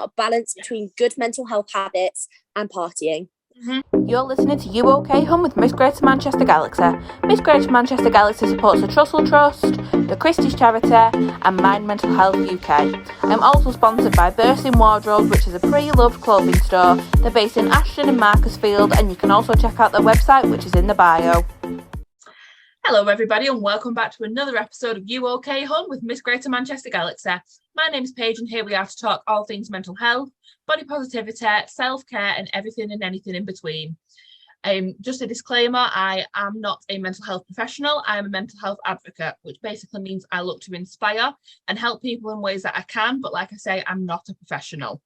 a balance between good mental health habits and partying. You're listening to You OK Home with Miss Greater Manchester Galaxy. Miss Greater Manchester Galaxy supports the Trussell Trust, the Christie's Charity and Mind Mental Health UK. I'm also sponsored by Bursting Wardrobe, which is a pre-loved clothing store. They're based in Ashton and Marcusfield, and you can also check out their website, which is in the bio. Hello everybody and welcome back to another episode of You OK Home with Miss Greater Manchester Galaxy. My name's Paige and here we are to talk all things mental health, body positivity, self-care and everything and anything in between. Just a disclaimer, I am not a mental health professional, I am a mental health advocate, which basically means I look to inspire and help people in ways that I can, but like I say, I'm not a professional.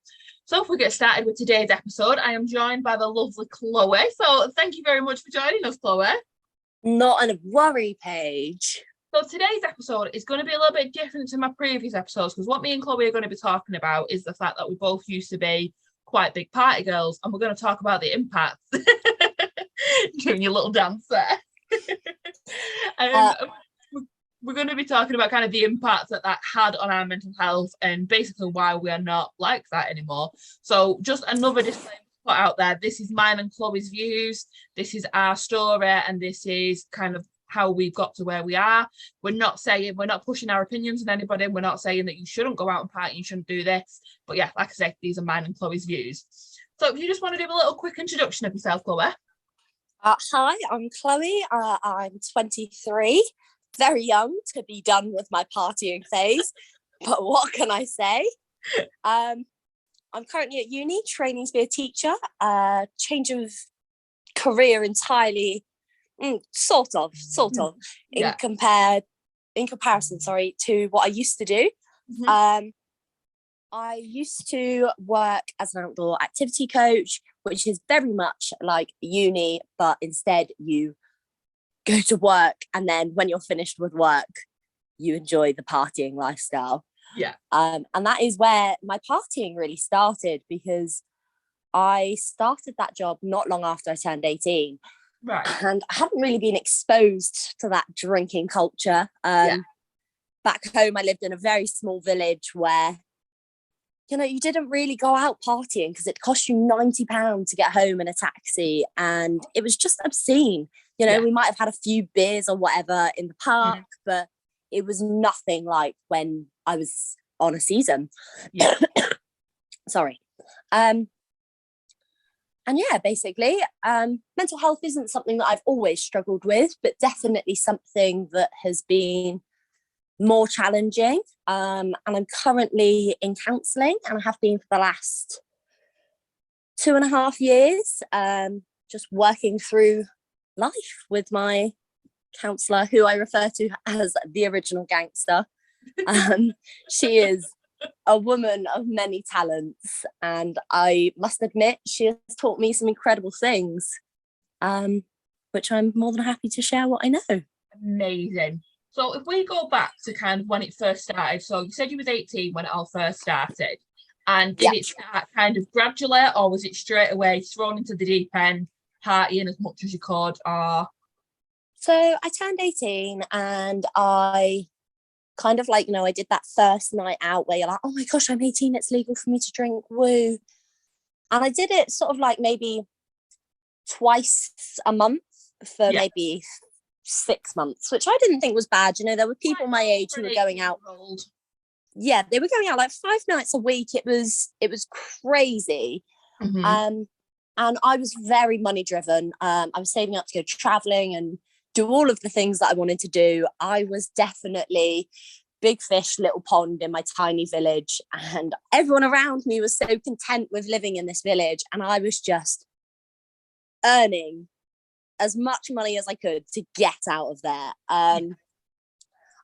So if we get started with today's episode, I am joined by the lovely Chloe. So thank you very much for joining us, Chloe. Not a worry, Paige. So today's episode is going to be a little bit different to my previous episodes because what me and Chloe are going to be talking about is the fact that we both used to be quite big party girls, and we're going to talk about the impact. Doing your little dance there. We're going to be talking about kind of the impact that had on our mental health and basically why we are not like that anymore. So just another disclaimer put out there, this is mine and Chloe's views, this is our story, and this is kind of how we've got to where we are. We're not pushing our opinions on anybody, we're not saying that you shouldn't go out and party, you shouldn't do this, but yeah, like I said, these are mine and Chloe's views. So if you just want to do a little quick introduction of yourself, Chloe. Hi, I'm Chloe, I'm 23, very young to be done with my partying phase, but what can I say? I'm currently at uni, training to be a teacher, change of career entirely, sort of, in comparison, to what I used to do. Mm-hmm. I used to work as an outdoor activity coach, which is very much like uni, but instead you go to work and then when you're finished with work, you enjoy the partying lifestyle. Yeah. And that is where my partying really started, because I started that job not long after I turned 18. Right. And I hadn't really been exposed to that drinking culture. Back home, I lived in a very small village where, you didn't really go out partying because it cost you £90 to get home in a taxi. And it was just obscene. We might have had a few beers or whatever in the park, but it was nothing like when I was on a season. Yeah. Sorry. And yeah, basically, mental health isn't something that I've always struggled with, but definitely something that has been more challenging. And I'm currently in counselling, and I have been for the last 2.5 years, just working through life with my counsellor, who I refer to as the original gangster. She is a woman of many talents, and I must admit she has taught me some incredible things, which I'm more than happy to share what I know. Amazing. So if we go back to kind of when it first started, so you said you was 18 when it all first started, and did it start kind of gradually, or was it straight away thrown into the deep end, partying as much as you could, or? So I turned 18 and I kind of I did that first night out where you're like, oh my gosh, I'm 18, it's legal for me to drink, woo. And I did it sort of maybe twice a month for maybe 6 months, which I didn't think was bad. There were people my age who were going out. Yeah, they were going out 5 nights a week. It was crazy. Mm-hmm. And I was very money driven. I was saving up to go traveling and do all of the things that I wanted to do. I was definitely big fish, little pond in my tiny village, and everyone around me was so content with living in this village, and I was just earning as much money as I could to get out of there. I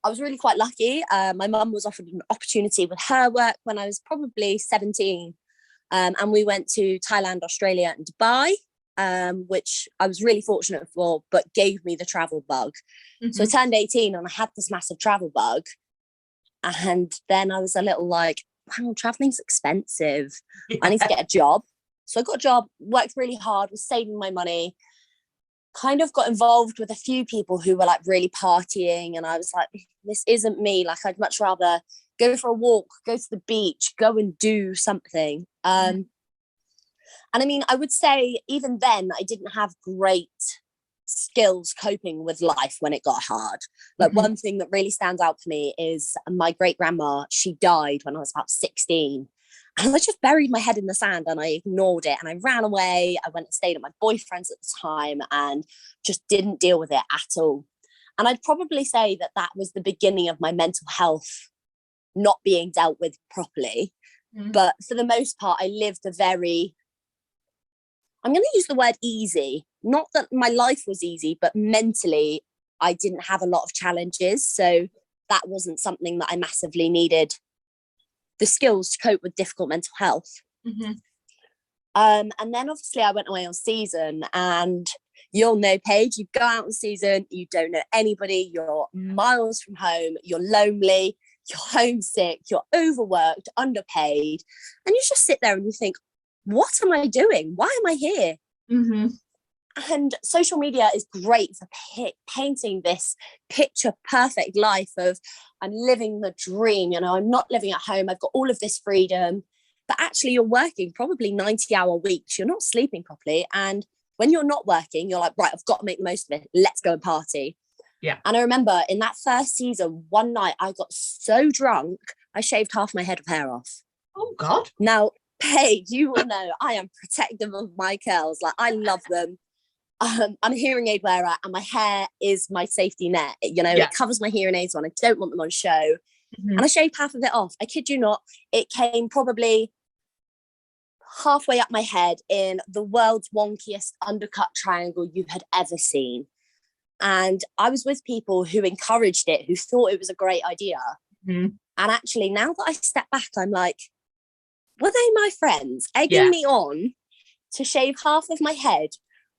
was really quite lucky. My mum was offered an opportunity with her work when I was probably 17, and we went to Thailand, Australia and Dubai. Which I was really fortunate for, but gave me the travel bug. Mm-hmm. So I turned 18 and I had this massive travel bug. And then I was a little like, wow, traveling's expensive. Yeah. I need to get a job. So I got a job, worked really hard, was saving my money, kind of got involved with a few people who were really partying. And I was like, this isn't me. I'd much rather go for a walk, go to the beach, go and do something. And I mean, I would say even then I didn't have great skills coping with life when it got hard. Like one thing that really stands out for me is my great grandma. She died when I was about 16. And I just buried my head in the sand and I ignored it and I ran away. I went and stayed at my boyfriend's at the time and just didn't deal with it at all. And I'd probably say that that was the beginning of my mental health not being dealt with properly. But for the most part, I lived a very, I'm going to use the word easy. Not that my life was easy, but mentally, I didn't have a lot of challenges. So that wasn't something that I massively needed the skills to cope with difficult mental health. And then obviously I went away on season, and you'll know, Paige, you go out on season, you don't know anybody, you're miles from home, you're lonely, you're homesick, you're overworked, underpaid, and you just sit there and you think, what am I doing? Why am I here? And social media is great for painting this picture perfect life of I'm living the dream, you know, I'm not living at home, I've got all of this freedom, but actually you're working probably 90-hour weeks, you're not sleeping properly, and when you're not working, you're like, right, I've got to make the most of it, let's go and party. And I remember in that first season, one night I got so drunk, I shaved half my head of hair off. Oh God. Now, Paige, you will know I am protective of my curls, like I love them. I'm a hearing aid wearer and my hair is my safety net. You know, it covers my hearing aids when I don't want them on show. And I shaved half of it off. I kid you not, it came probably halfway up my head in the world's wonkiest undercut triangle you had ever seen. And I was with people who encouraged it, who thought it was a great idea. And actually, now that I step back, I'm like, were they my friends egging me on to shave half of my head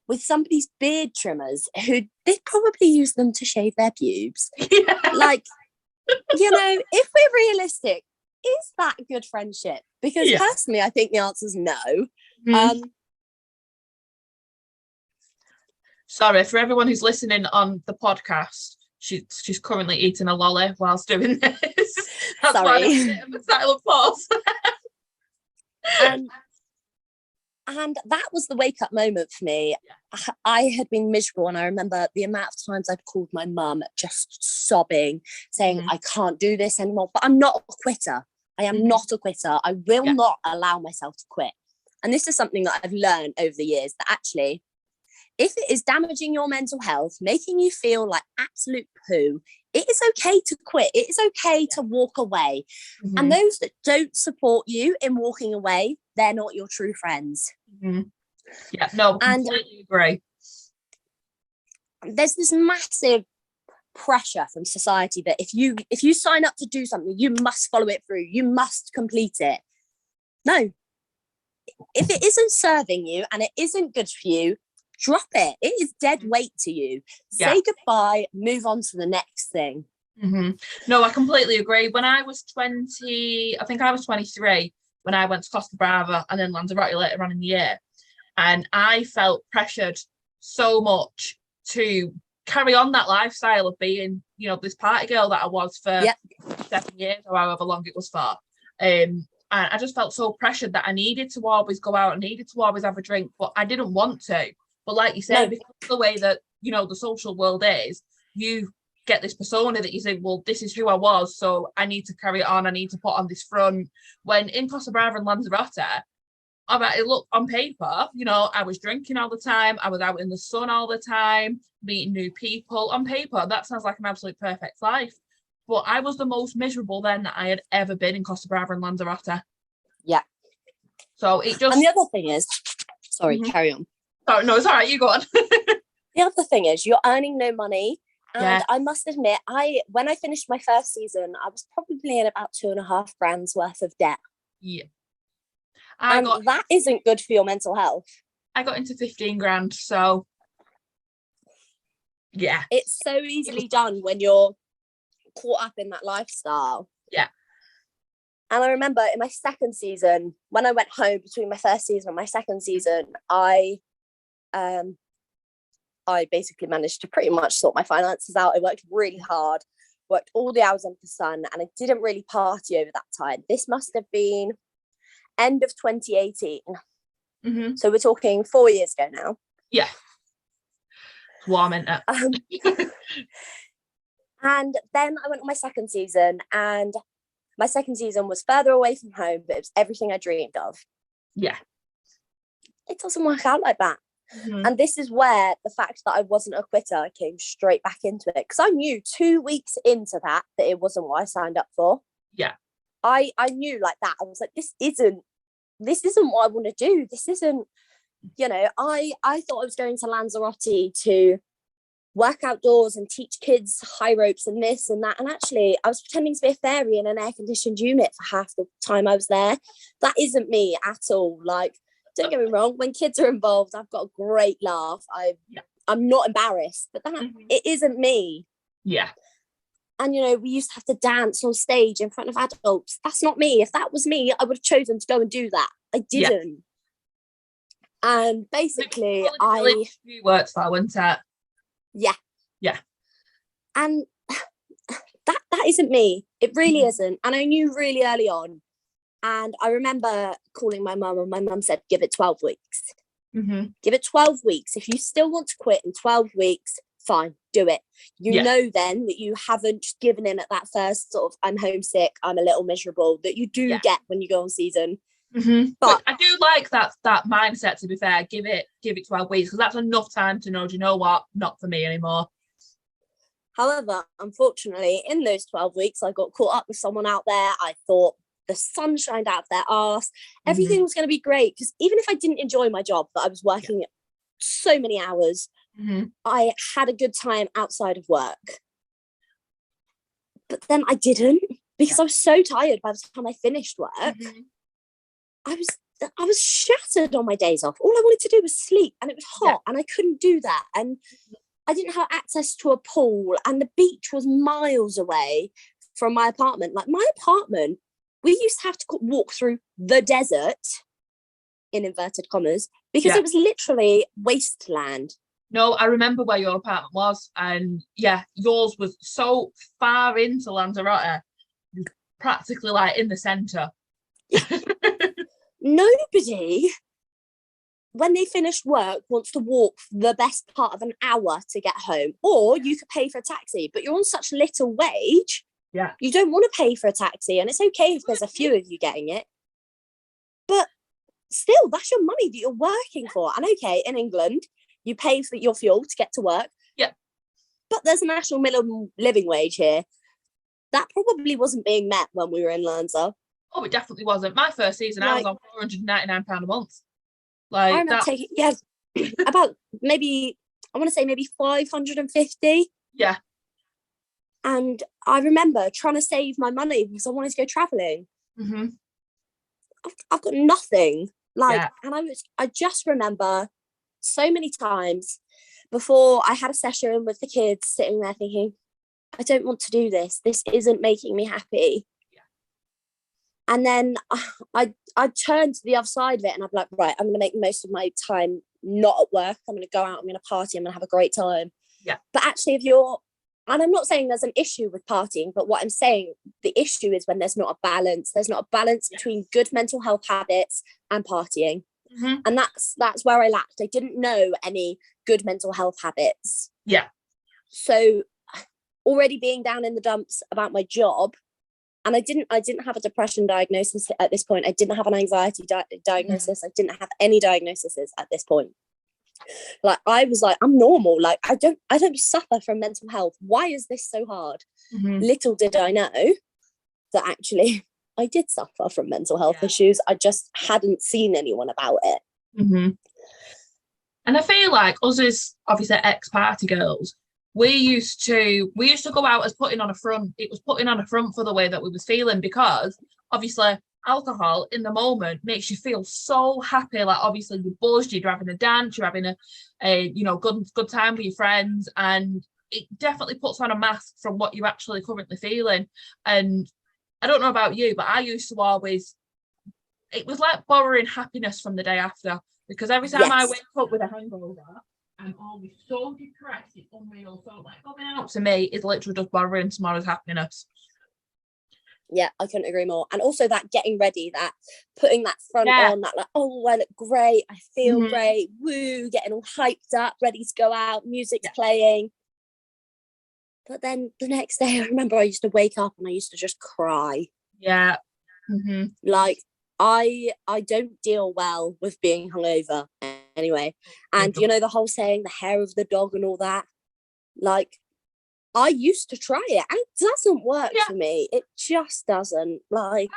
with somebody's beard trimmers who they probably use them to shave their pubes? Like, you know, if we're realistic, is that good friendship? Because personally, I think the answer is no. Sorry, for everyone who's listening on the podcast, she's currently eating a lolly whilst doing this. That's Sorry. why I'm a silent pause. And that was the wake up moment for me. I had been miserable, and I remember the amount of times I'd called my mum just sobbing, saying, I can't do this anymore, but I'm not a quitter. I am not a quitter. I will not allow myself to quit. And this is something that I've learned over the years, that actually, if it is damaging your mental health, making you feel like absolute poo, it is okay to quit. It is okay to walk away. And those that don't support you in walking away, they're not your true friends. Yeah, no, completely agree. There's this massive pressure from society that if you sign up to do something, you must follow it through. You must complete it. No. If it isn't serving you and it isn't good for you, drop it. It is dead weight to you. Say goodbye, move on to the next thing. No, I completely agree. When I was 20, I think I was 23 when I went to Costa Brava and then Lanzarote later on in the year. And I felt pressured so much to carry on that lifestyle of being, you know, this party girl that I was for 7 years or however long it was for. And I just felt so pressured that I needed to always go out, I needed to always have a drink, but I didn't want to. But like you said, because of the way that, you know, the social world is, you get this persona that you think, well, this is who I was, so I need to carry it on, I need to put on this front. When in Costa Brava and Lanzarote, it looked on paper, you know, I was drinking all the time, I was out in the sun all the time, meeting new people. On paper, that sounds like an absolute perfect life. But I was the most miserable then that I had ever been in Costa Brava and Lanzarote. Yeah. So it just... And the other thing is, sorry, carry on. Oh, no, it's all right, you go on. The other thing is you're earning no money. And I must admit, when I finished my first season, I was probably in about $2,500 worth of debt. Yeah. That isn't good for your mental health. I got into 15 grand, so yeah. It's so easily done when you're caught up in that lifestyle. Yeah. And I remember in my second season, when I went home between my first season and my second season, I basically managed to pretty much sort my finances out. I worked really hard, worked all the hours under the sun, and I didn't really party over that time. This must have been end of 2018. Mm-hmm. So we're talking 4 years ago now. Yeah. It's warm, isn't it? And then I went on my second season, and my second season was further away from home, but it was everything I dreamed of. Yeah. It doesn't work out like that. Mm-hmm. And this is where the fact that I wasn't a quitter, I came straight back into it, because I knew 2 weeks into that it wasn't what I signed up for. Yeah. I knew like that. I was like, this isn't what I want to do. This isn't, I thought I was going to Lanzarote to work outdoors and teach kids high ropes and this and that. And actually, I was pretending to be a fairy in an air-conditioned unit for half the time I was there. That isn't me at all. Like, don't get me wrong, when kids are involved, I've got a great laugh. I'm not embarrassed, but it isn't me. Yeah. And, we used to have to dance on stage in front of adults. That's not me. If that was me, I would have chosen to go and do that. I didn't. Yeah. And basically, You worked that, wasn't it? Yeah. Yeah. And that isn't me. It really isn't. And I knew really early on. And I remember calling my mum, and my mum said, give it 12 weeks. Mm-hmm. Give it 12 weeks. If you still want to quit in 12 weeks, fine, do it. You know then that you haven't just given in at that first sort of, I'm homesick, I'm a little miserable, that you do get when you go on season. Mm-hmm. But I do like that mindset, to be fair. Give it 12 weeks, because that's enough time to know, do you know what, not for me anymore. However, unfortunately, in those 12 weeks, I got caught up with someone out there. I thought the sun shined out of their arse. Everything was going to be great, because even if I didn't enjoy my job, that I was working so many hours, I had a good time outside of work. But then I didn't, because I was so tired by the time I finished work. I was shattered on my days off. All I wanted to do was sleep, and it was hot, and I couldn't do that. And I didn't have access to a pool, and the beach was miles away from my apartment. Like, my apartment, we used to have to walk through the desert, in inverted commas, because it was literally wasteland. No, I remember where your apartment was, and yours was so far into Lanzarote, practically like in the centre. Nobody, when they finish work, wants to walk the best part of an hour to get home, or you could pay for a taxi, but you're on such little wage. Yeah. You don't want to pay for a taxi, and it's okay if there's a few of you getting it. But still, that's your money that you're working for. And okay, in England, you pay for your fuel to get to work. Yeah. But there's a national minimum living wage here. That probably wasn't being met when we were in Lanza. Oh, it definitely wasn't. My first season, I was on £499 a month. Like, I remember taking, about maybe 550. Yeah. And I remember trying to save my money because I wanted to go traveling. Mm-hmm. I've got nothing. And I just remember so many times before I had a session with the kids, sitting there thinking, I don't want to do this. This isn't making me happy. Yeah. And then I turned to the other side of it, and I'm like, right, I'm going to make the most of my time not at work. I'm going to go out, I'm going to party, I'm going to have a great time. Yeah. But actually, and I'm not saying there's an issue with partying, but what I'm saying, the issue is when there's not a balance. There's not a balance between good mental health habits and partying. Mm-hmm. And that's where I lacked. I didn't know any good mental health habits. Yeah. So already being down in the dumps about my job, and I didn't have a depression diagnosis at this point. I didn't have an anxiety diagnosis. I didn't have any diagnoses at this point. Like, I was like, I'm normal. Like, I don't suffer from mental health. Why is this so hard? Mm-hmm. Little did I know that actually I did suffer from mental health issues. I just hadn't seen anyone about it. Mm-hmm. And I feel like us as obviously ex-party girls, we used to go out as putting on a front. It was putting on a front for the way that we was feeling, because obviously alcohol in the moment makes you feel so happy. Like, obviously you're buzzed, you're having a dance, you're having a good time with your friends, and it definitely puts on a mask from what you're actually currently feeling. And I don't know about you, but I used to always, it was like borrowing happiness from the day after, because every time I wake up with a hangover, I'm always so depressed. It's unreal. So like going out to me is literally just borrowing tomorrow's happiness. Yeah, I couldn't agree more. And also that getting ready, that putting that front on, that like, oh, I look great, I feel great, woo, getting all hyped up, ready to go out, music's playing. But then the next day, I remember I used to wake up and I used to just cry. Yeah. Like, I don't deal well with being hungover anyway. And you know the whole saying, the hair of the dog and all that? Like, I used to try it and it doesn't work for me. It just doesn't. Like,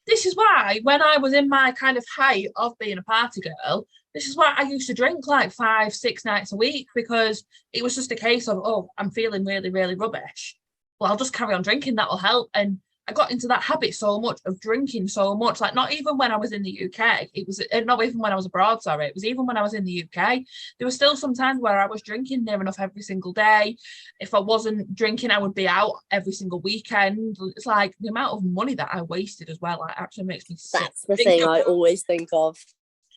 this is why when I was in my kind of height of being a party girl, this is why I used to drink like 5-6 nights a week, because it was just a case of, oh, I'm feeling really, really rubbish. Well, I'll just carry on drinking, that will help. And I got into that habit so much of drinking so much, like not even when I was in the UK, it was not even when I was abroad, sorry, it was even when I was in the UK. There were still some times where I was drinking near enough every single day. If I wasn't drinking, I would be out every single weekend. It's like the amount of money that I wasted as well, like, actually makes me sick. That's the thing I always think of.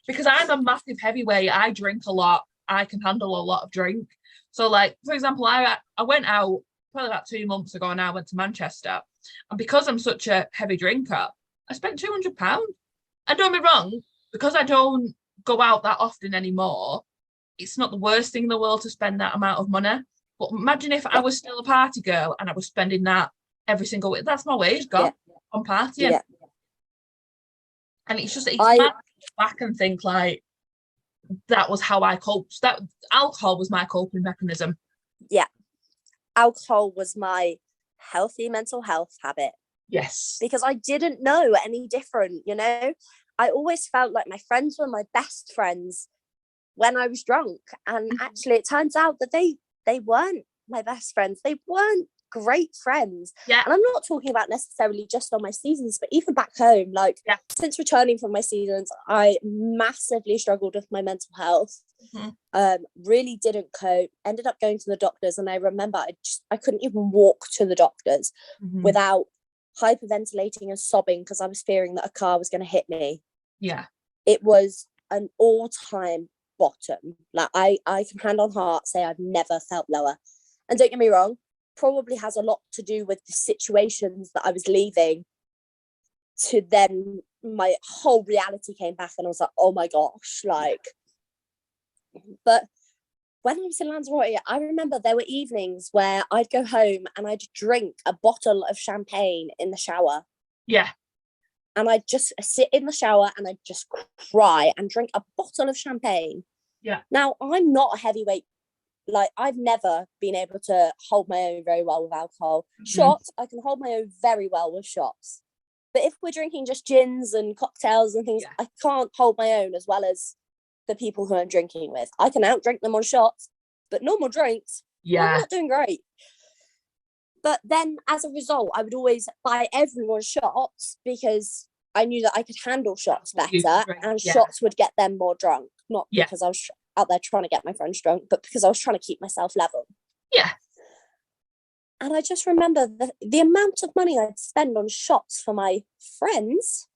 Because I'm a massive heavyweight, I drink a lot, I can handle a lot of drink. So like, for example, I went out probably about 2 months ago and I went to Manchester. And because I'm such a heavy drinker, I spent £200. And don't get me wrong, because I don't go out that often anymore, it's not the worst thing in the world to spend that amount of money. But imagine if I was still a party girl and I was spending that every single week. That's my wage gone on partying. Yeah. And it's just, it's mad to look back and think like, that was how I coped. That alcohol was my coping mechanism. Yeah. Alcohol was my healthy mental health habit. Yes. Because I didn't know any different, you know? I always felt like my friends were my best friends when I was drunk. And actually it turns out that they weren't my best friends. They weren't great friends. Yeah. And I'm not talking about necessarily just on my seasons, but even back home, like since returning from my seasons, I massively struggled with my mental health. Really didn't cope, ended up going to the doctors, and I remember I couldn't even walk to the doctors without hyperventilating and sobbing because I was fearing that a car was going to hit me. Yeah. It was an all-time bottom. Like I can hand on heart say I've never felt lower. And don't get me wrong, probably has a lot to do with the situations that I was leaving, to then my whole reality came back and I was like, oh my gosh, like. But when I was in Lanzarote, I remember there were evenings where I'd go home and I'd drink a bottle of champagne in the shower. Yeah. And I'd just sit in the shower and I'd just cry and drink a bottle of champagne. Yeah. Now, I'm not a heavyweight. Like, I've never been able to hold my own very well with alcohol. Shots, I can hold my own very well with shots. But if we're drinking just gins and cocktails and things, I can't hold my own as well as the people who I'm drinking with. I can outdrink them on shots, but normal drinks, I'm not doing great. But then as a result, I would always buy everyone shots because I knew that I could handle shots better and shots would get them more drunk. Not because I was out there trying to get my friends drunk, but because I was trying to keep myself level. Yeah. And I just remember the amount of money I'd spend on shots for my friends.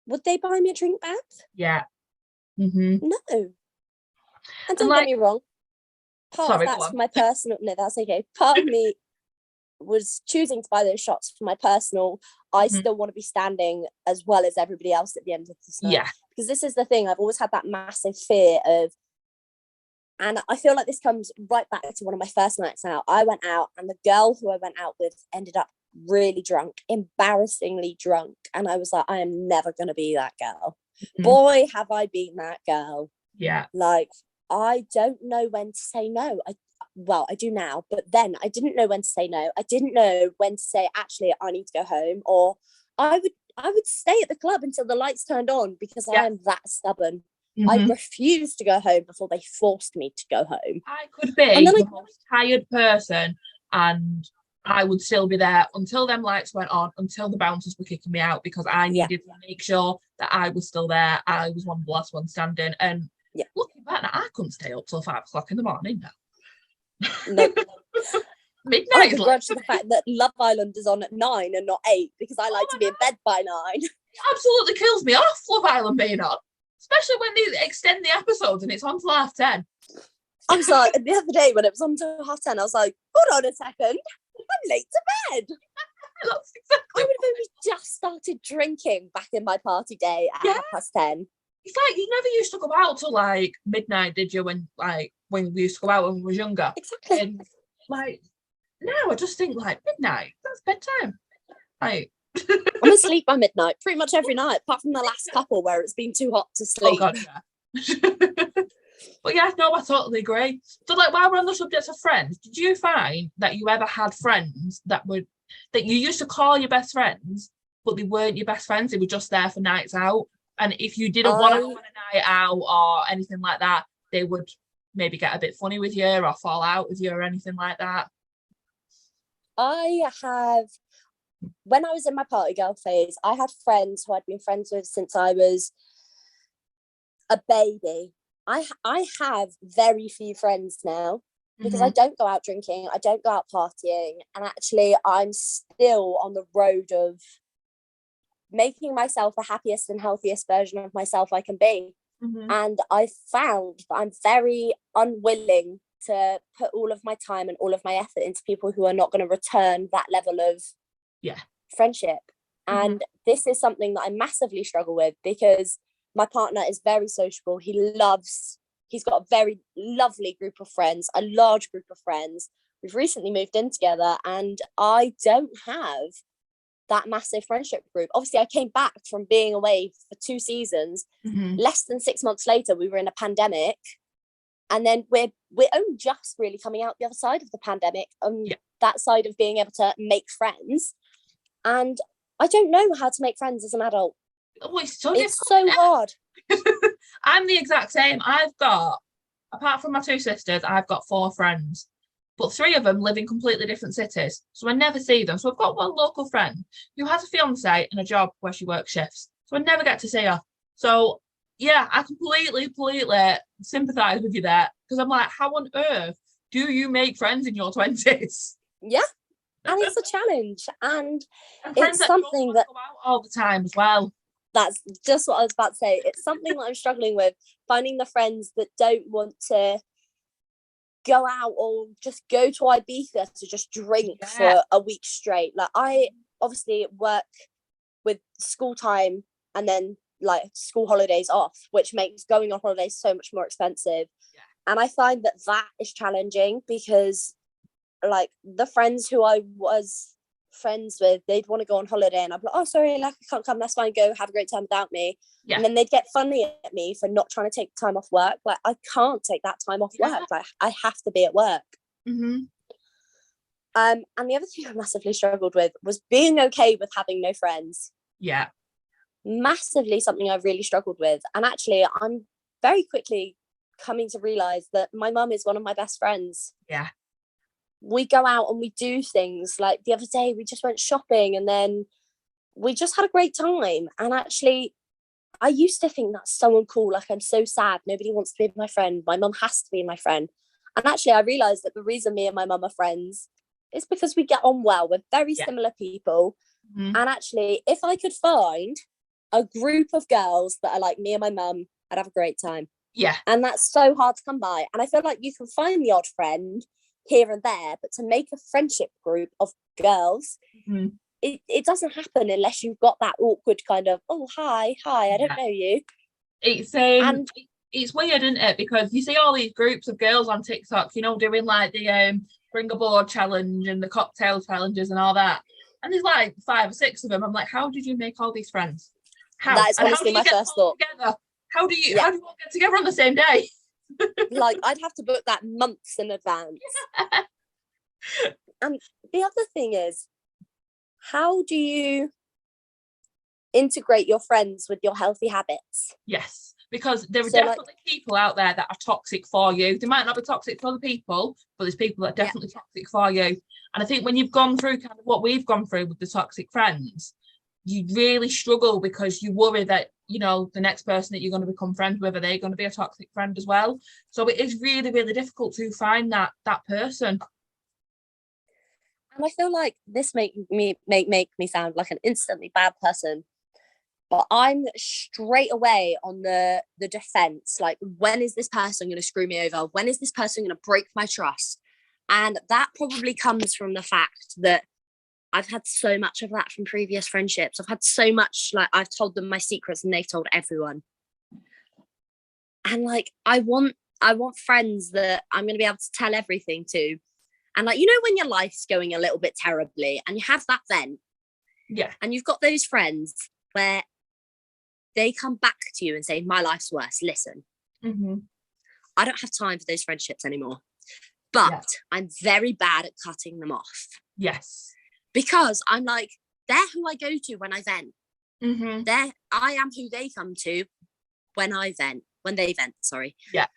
Would they buy me a drink back? Yeah. No. And don't get me wrong, part of that's for my personal, no, that's okay. Part of me was choosing to buy those shots for my personal, I still want to be standing as well as everybody else at the end of this night. Yeah. Because this is the thing, I've always had that massive fear of, and I feel like this comes right back to one of my first nights out. I went out and the girl who I went out with ended up really drunk, embarrassingly drunk. And I was like, I am never going to be that girl. Boy, have I been that girl. Yeah. Like, I don't know when to say no. I do now, but then I didn't know when to say no. I didn't know when to say, actually, I need to go home. Or I would stay at the club until the lights turned on because I am that stubborn. I refused to go home before they forced me to go home. I could be the most tired person and I would still be there until them lights went on, until the bouncers were kicking me out, because I needed to make sure that I was still there. I was one of the last ones standing. And looking back now, I couldn't stay up till 5 o'clock in the morning now. No. Midnight. I begrudge the fact that Love Island is on at 9 and not 8 because I like to be in bed by 9. It absolutely kills me off, Love Island being on. especially when they extend the episodes and it's on till 10:30. I was like, the other day when it was on to 10:30, I was like, hold on a second, I'm late to bed. That's exactly. I would have only just started drinking back in my party day at 10:30. It's like you never used to go out till like midnight, did you? When we used to go out when we was younger. Exactly. And like now, I just think like midnight. That's bedtime. Like I'm asleep by midnight pretty much every night, apart from the last couple where it's been too hot to sleep. oh god, yeah. But yeah, no, I totally agree. So like while we're on the subject of friends, did you find that you ever had friends that you used to call your best friends, but they weren't your best friends, they were just there for nights out? And if you didn't want to go on a night out or anything like that, they would maybe get a bit funny with you or fall out with you or anything like that? When I was in my party girl phase, I had friends who I'd been friends with since I was a baby. I have very few friends now because I don't go out drinking, I don't go out partying, and actually I'm still on the road of making myself the happiest and healthiest version of myself I can be. And I found that I'm very unwilling to put all of my time and all of my effort into people who are not going to return that level of friendship. And this is something that I massively struggle with because my partner is very sociable. He's got a very lovely group of friends, a large group of friends. We've recently moved in together and I don't have that massive friendship group. Obviously, I came back from being away for 2 seasons. Less than 6 months later, we were in a pandemic. And then we're only just really coming out the other side of the pandemic, that side of being able to make friends. And I don't know how to make friends as an adult. Oh, it's so hard. I'm the exact same. I've got, apart from my 2 sisters, I've got 4 friends. But 3 of them live in completely different cities, so I never see them. So I've got one local friend who has a fiance and a job where she works shifts, so I never get to see her. So yeah, I completely sympathise with you there, because I'm like, how on earth do you make friends in your 20s? Yeah, and it's a challenge, and friends it's something that go out all the time as well. That's just what I was about to say. It's something that I'm struggling with, finding the friends that don't want to go out or just go to Ibiza to just drink for a week straight. Like I obviously work with school time and then like school holidays off, which makes going on holidays so much more expensive. And I find that is challenging because like the friends who I was friends with, they'd want to go on holiday and I'm like, oh sorry, like I can't come, that's fine, go have a great time without me. And then they'd get funny at me for not trying to take time off work. Like I can't take that time off work, like I have to be at work. And the other thing I massively struggled with was being okay with having no friends. Massively something I've really struggled with. And actually I'm very quickly coming to realize that my mum is one of my best friends. We go out and we do things. Like the other day we just went shopping and then we just had a great time. And actually I used to think that's so uncool, like I'm so sad, nobody wants to be my friend, my mum has to be my friend. And actually I realised that the reason me and my mum are friends is because we get on well, we're very similar people. And actually if I could find a group of girls that are like me and my mum, I'd have a great time. And that's so hard to come by. And I feel like you can find the odd friend here and there, but to make a friendship group of girls, it doesn't happen unless you've got that awkward kind of, oh hi, I don't know you. It's it's weird, isn't it? Because you see all these groups of girls on TikTok, you know, doing like the bring a board challenge and the cocktail challenges and all that. And there's like 5 or 6 of them. I'm like, how did you make all these friends? How? That is honestly my first thought. Together? How do you all get together on the same day? Like I'd have to book that months in advance. And the other thing is, how do you integrate your friends with your healthy habits? Because there are definitely people out there that are toxic for you. They might not be toxic for other people, but there's people that are definitely toxic for you. And I think when you've gone through kind of what we've gone through with the toxic friends, you really struggle because you worry that, you know, the next person that you're going to become friends with, are they going to be a toxic friend as well? So it is really, really difficult to find that person. And I feel like this make me sound like an instantly bad person. But I'm straight away on the defense. Like, when is this person going to screw me over? When is this person going to break my trust? And that probably comes from the fact that I've had so much of that from previous friendships. I've had so much, like, I've told them my secrets and they've told everyone. And like, I want friends that I'm going to be able to tell everything to. And like, you know, when your life's going a little bit terribly and you have that vent. Yeah. And you've got those friends where they come back to you and say, my life's worse, listen. Mm-hmm. I don't have time for those friendships anymore. But I'm very bad at cutting them off. Yes. Because I'm like, they're who I go to when I vent. Mm-hmm. I am who they come to when they vent, sorry. Yeah.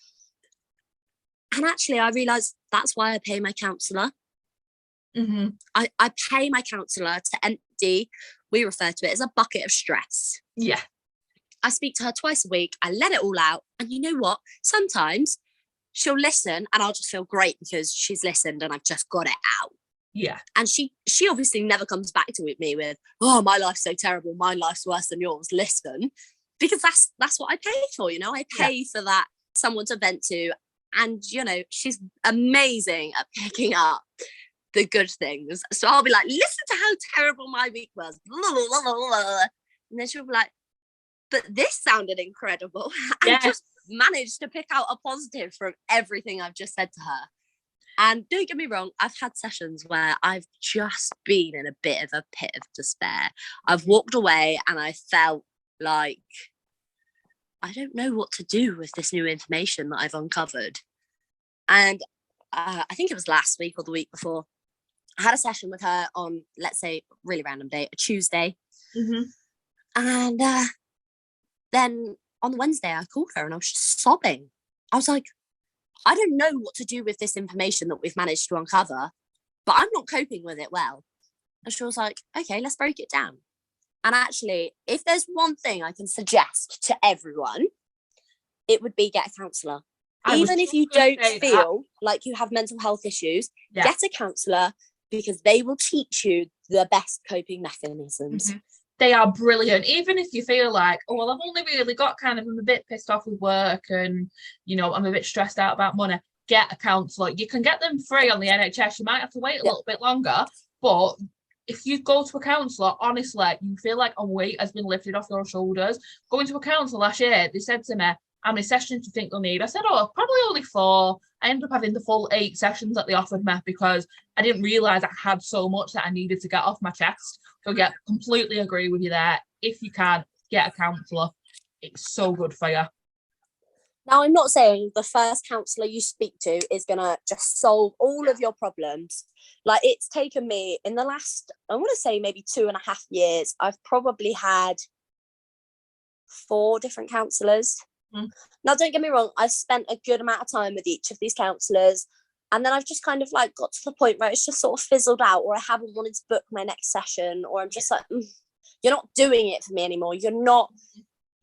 And actually, I realised that's why I pay my counsellor. Mm-hmm. I pay my counsellor to empty, we refer to it as a bucket of stress. Yeah. I speak to her twice a week. I let it all out. And you know what? Sometimes she'll listen and I'll just feel great because she's listened and I've just got it out. Yeah. And she obviously never comes back to me with, oh, my life's so terrible. My life's worse than yours. Listen, because that's what I pay for, you know, I pay for that, someone to vent to. And, you know, she's amazing at picking up the good things. So I'll be like, listen to how terrible my week was. And then she'll be like, but this sounded incredible. And just managed to pick out a positive from everything I've just said to her. And don't get me wrong, I've had sessions where I've just been in a bit of a pit of despair. I've walked away and I felt like, I don't know what to do with this new information that I've uncovered. And I think it was last week or the week before, I had a session with her on, let's say, really random day, a Tuesday. Mm-hmm. And then on the Wednesday, I called her and I was just sobbing. I was like, I don't know what to do with this information that we've managed to uncover, but I'm not coping with it well. And she was like, okay, let's break it down. And actually, if there's one thing I can suggest to everyone, it would be get a counsellor. Even if you don't feel like you have mental health issues, get a counsellor because they will teach you the best coping mechanisms. Mm-hmm. They are brilliant. Even if you feel like, oh, well, I've only really got I'm a bit pissed off with work and, you know, I'm a bit stressed out about money, get a counsellor. You can get them free on the NHS. You might have to wait a little bit longer, but if you go to a counsellor, honestly, you feel like a weight has been lifted off your shoulders. Going to a counsellor last year, they said to me, how many sessions do you think they'll need? I said, oh, probably only 4. I ended up having the full 8 sessions that they offered me because I didn't realise I had so much that I needed to get off my chest. So yeah, completely agree with you there. If you can, get a counsellor. It's so good for you. Now, I'm not saying the first counsellor you speak to is going to just solve all of your problems. Like, it's taken me in the last, I want to say maybe 2.5 years, I've probably had 4 different counsellors. Mm. Now, don't get me wrong, I've spent a good amount of time with each of these counsellors, and then I've just kind of like got to the point where it's just sort of fizzled out, or I haven't wanted to book my next session, or I'm just like, you're not doing it for me anymore. You're not,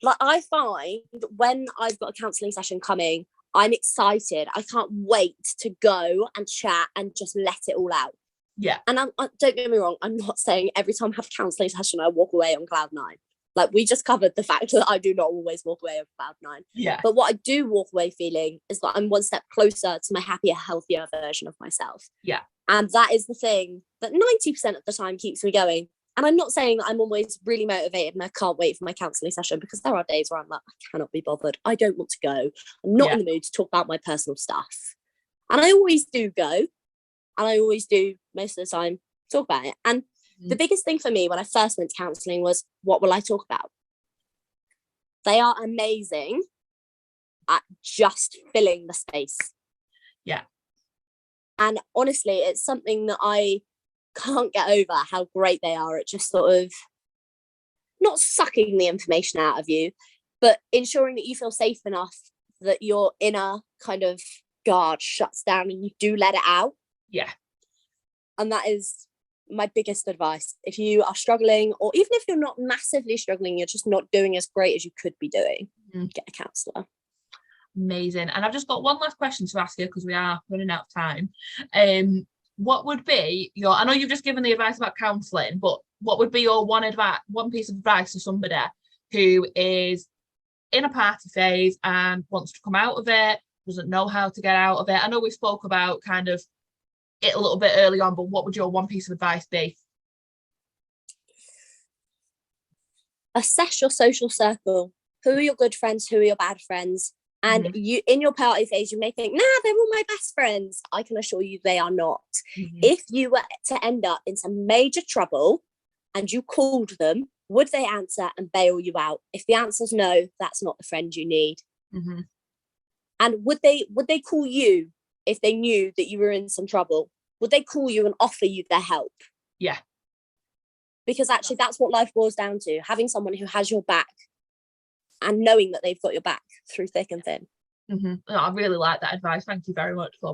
like, I find when I've got a counselling session coming, I'm excited. I can't wait to go and chat and just let it all out. Yeah. And don't get me wrong, I'm not saying every time I have a counselling session I walk away on cloud 9. Like, we just covered the fact that I do not always walk away on cloud 9. Yeah. But what I do walk away feeling is that I'm one step closer to my happier, healthier version of myself. Yeah. And that is the thing that 90% of the time keeps me going. And I'm not saying that I'm always really motivated and I can't wait for my counselling session, because there are days where I'm like, I cannot be bothered. I don't want to go. I'm not in the mood to talk about my personal stuff. And I always do go. And I always do, most of the time, talk about it. And the biggest thing for me when I first went to counselling was, what will I talk about? They are amazing at just filling the space. Yeah. And honestly, it's something that I can't get over, how great they are at just sort of not sucking the information out of you, but ensuring that you feel safe enough that your inner kind of guard shuts down and you do let it out. Yeah. And that is my biggest advice. If you are struggling, or even if you're not massively struggling, you're just not doing as great as you could be doing, get a counsellor. Amazing. And I've just got one last question to ask you, because we are running out of time. What would be your, I know you've just given the advice about counselling, but what would be your one piece of advice to somebody who is in a party phase and wants to come out of it, doesn't know how to get out of it? I know we spoke about kind of it a little bit early on, but what would your one piece of advice be? Assess your social circle. Who are your good friends? Who are your bad friends? And you, in your party phase, you may think, nah, they're all my best friends. I can assure you they are not. If you were to end up in some major trouble and you called them, would they answer and bail you out? If the answer's no, that's not the friend you need. And would they call you if they knew that you were in some trouble? Would they call you and offer you their help? Yeah. Because actually that's what life boils down to, having someone who has your back and knowing that they've got your back through thick and thin. No, I really like that advice. Thank you very much, Chloe.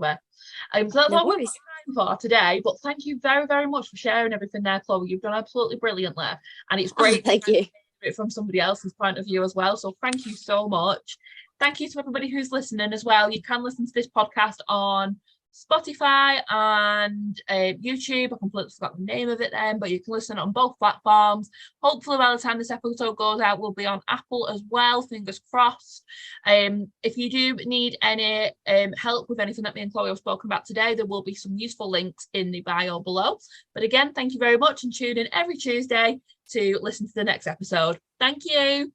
So that's all we've got time for today, but thank you very, very much for sharing everything there, Chloe. You've done absolutely brilliantly, and it's great thank you. To hear it from somebody else's point of view as well. So thank you so much. Thank you to everybody who's listening as well. You can listen to this podcast on Spotify and YouTube. I completely forgot the name of it then, but you can listen on both platforms. Hopefully by the time this episode goes out, we'll be on Apple as well, fingers crossed. If you do need any help with anything that me and Chloe have spoken about today, there will be some useful links in the bio below. But again, thank you very much, and tune in every Tuesday to listen to the next episode. Thank you.